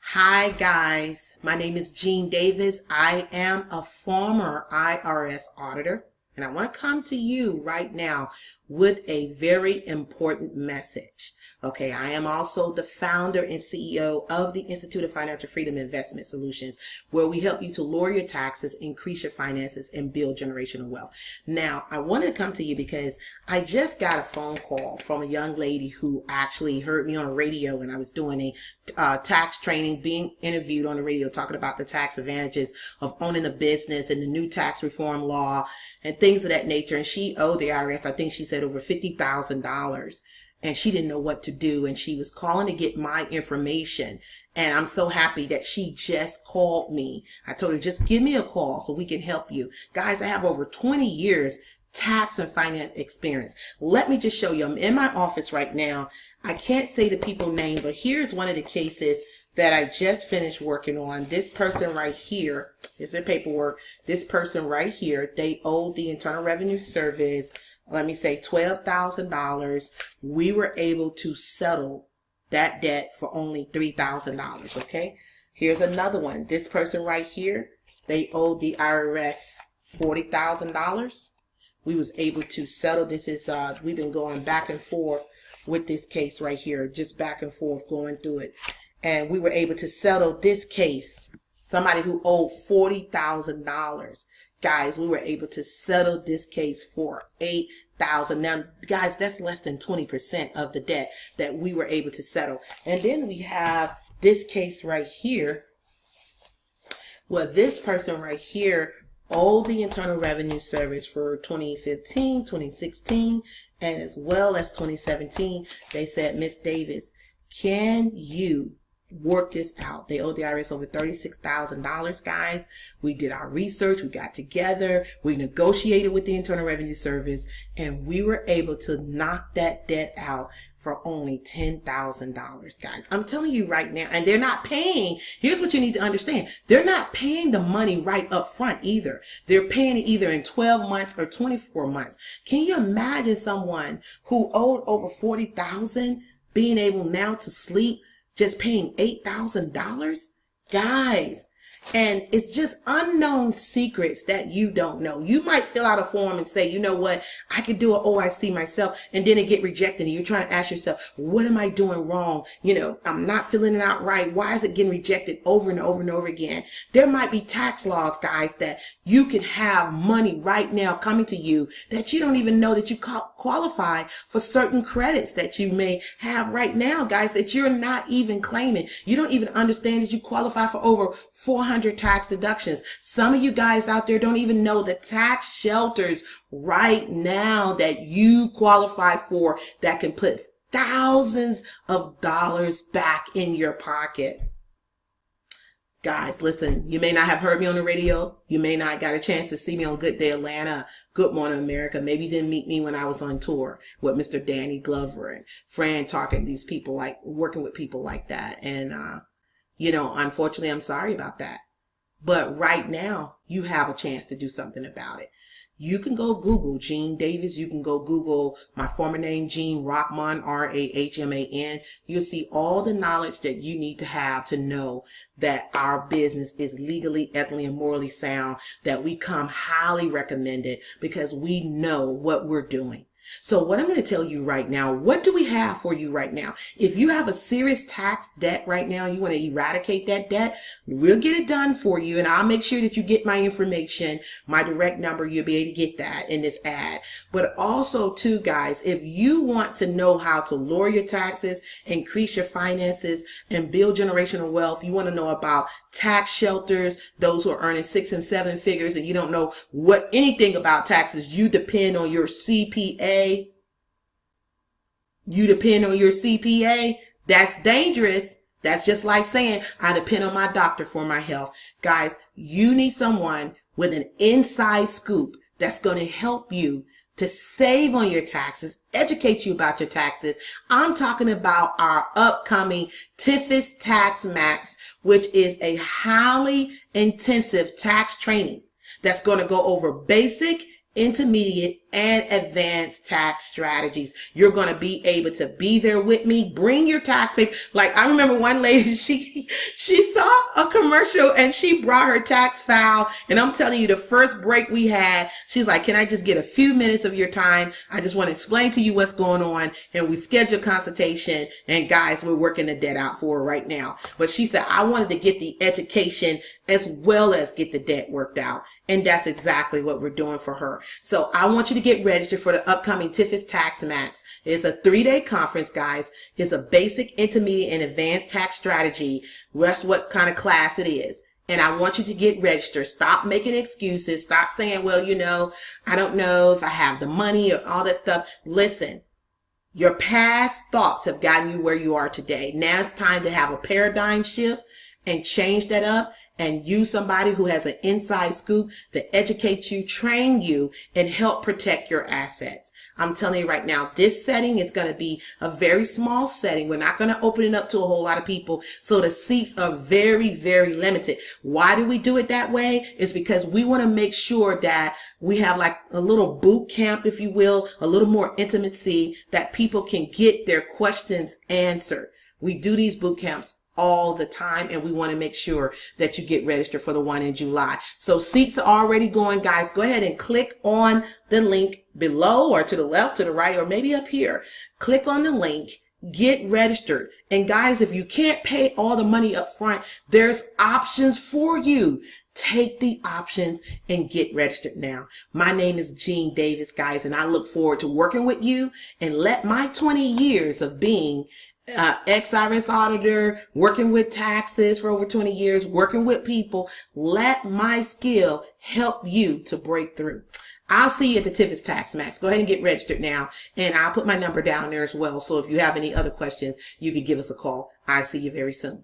Hi guys, my name is Jean Davis. I am a former IRS auditor, and I want to come to you right now with a very important message. Okay, I am also the founder and CEO of the Institute of Financial Freedom Investment Solutions, where we help you to lower your taxes, increase your finances, and build generational wealth. Now, I wanted to come to you because I just got a phone call from a young lady who actually heard me on the radio when I was doing a tax training, being interviewed on the radio, talking about the tax advantages of owning a business and the new tax reform law and things of that nature. And she owed the IRS, I think she said, over $50,000. And she didn't know what to do, and she was calling to get my information. And I'm so happy that she just called me. I told her, just give me a call so we can help you. Guys, I have over 20 years tax and finance experience. Let me just show you. I'm in my office right now. I can't say the people's name, but here's one of the cases that I just finished working on. This person right here, here's their paperwork. This person right here, they owed the Internal Revenue Service, let me say $12,000. We were able to settle that debt for only $3,000. Okay. Here's another one. This person right here, they owed the IRS $40,000. We was able to settle. This is, we've been going back and forth with this case right here, just back and forth going through it. And we were able to settle this case. Somebody who owed $40,000. Guys, we were able to settle this case for $8,000. Now, guys, that's less than 20% of the debt that we were able to settle. And then we have this case right here, where this person right here owed the Internal Revenue Service for 2015, 2016, and as well as 2017. They said, Miss Davis, can you work this out? They owed the IRS over $36,000, guys. We did our research. We got together. We negotiated with the Internal Revenue Service, and we were able to knock that debt out for only $10,000, guys. I'm telling you right now, and they're not paying. Here's what you need to understand. They're not paying the money right up front either. They're paying it either in 12 months or 24 months. Can you imagine someone who owed over $40,000 being able now to sleep just paying $8,000? Guys, and it's just unknown secrets that you don't know. You might fill out a form and say, you know what, I could do an OIC myself, and then it get rejected, and you're trying to ask yourself, what am I doing wrong? You know, I'm not filling it out right. Why is it getting rejected over and over and over again? There might be tax laws, guys, that you can have money right now coming to you that you don't even know that you qualify for certain credits that you may have right now, guys, that you're not even claiming. You don't even understand that you qualify for over 400 tax deductions. Some of you guys out there don't even know the tax shelters right now that you qualify for that can put thousands of dollars back in your pocket. Guys, listen, you may not have heard me on the radio. You may not got a chance to see me on Good Day Atlanta, Good Morning America. Maybe you didn't meet me when I was on tour with Mr. Danny Glover and Fran, talking to these people, like working with people like that. And, you know, unfortunately, I'm sorry about that. But right now, you have a chance to do something about it. You can go Google Jean Davis. You can go Google my former name, Jean Rahman, Rahman. You'll see all the knowledge that you need to have to know that our business is legally, ethically, and morally sound, that we come highly recommended because we know what we're doing. So what I'm going to tell you right now, what do we have for you right now? If you have a serious tax debt right now, you want to eradicate that debt, we'll get it done for you. And I'll make sure that you get my information, my direct number. You'll be able to get that in this ad. But also too, guys, if you want to know how to lower your taxes, increase your finances, and build generational wealth, you want to know about tax shelters, those who are earning 6 and 7 figures, and you don't know anything about taxes, you depend on your CPA. You depend on your CPA. That's dangerous. That's just like saying, I depend on my doctor for my health. Guys, you need someone with an inside scoop that's going to help you to save on your taxes, educate you about your taxes. I'm talking about our upcoming TIFFIS Tax Maxx, which is a highly intensive tax training that's going to go over basic, intermediate, and advanced tax strategies. You're going to be able to be there with me. Bring your tax paper. Like, I remember one lady, she saw a commercial and she brought her tax file. And I'm telling you, the first break we had, she's like, can I just get a few minutes of your time? I just want to explain to you what's going on. And we scheduled a consultation. And guys, we're working the debt out for her right now. But she said, I wanted to get the education as well as get the debt worked out. And that's exactly what we're doing for her. So I want you to get registered for the upcoming TIFFIS Tax Maxx. It's a 3-day conference, guys. It's a basic, intermediate, and advanced tax strategy. That's what kind of class it is. And I want you to get registered. Stop making excuses. Stop saying, well, you know, I don't know if I have the money or all that stuff. Listen, your past thoughts have gotten you where you are today. Now it's time to have a paradigm shift and change that up and use somebody who has an inside scoop to educate you, train you, and help protect your assets. I'm telling you right now, this setting is going to be a very small setting. We're not going to open it up to a whole lot of people. So the seats are very, very limited. Why do we do it that way? It's because we want to make sure that we have like a little boot camp, if you will, a little more intimacy that people can get their questions answered. We do these boot camps all the time, and we want to make sure that you get registered for the one in July. So seats are already going, guys. Go ahead and click on the link below or to the left, to the right, or maybe up here. Click on the link, get registered. And guys, if you can't pay all the money up front, there's options for you. Take the options and get registered now. My name is Jean Davis, guys, and I look forward to working with you and let my 20 years of being ex-IRS auditor, working with taxes for over 20 years, working with people, let my skill help you to break through. I'll see you at the TIFFIS Tax Maxx. Go ahead and get registered now, and I'll put my number down there as well. So if you have any other questions, you can give us a call. I'll see you very soon.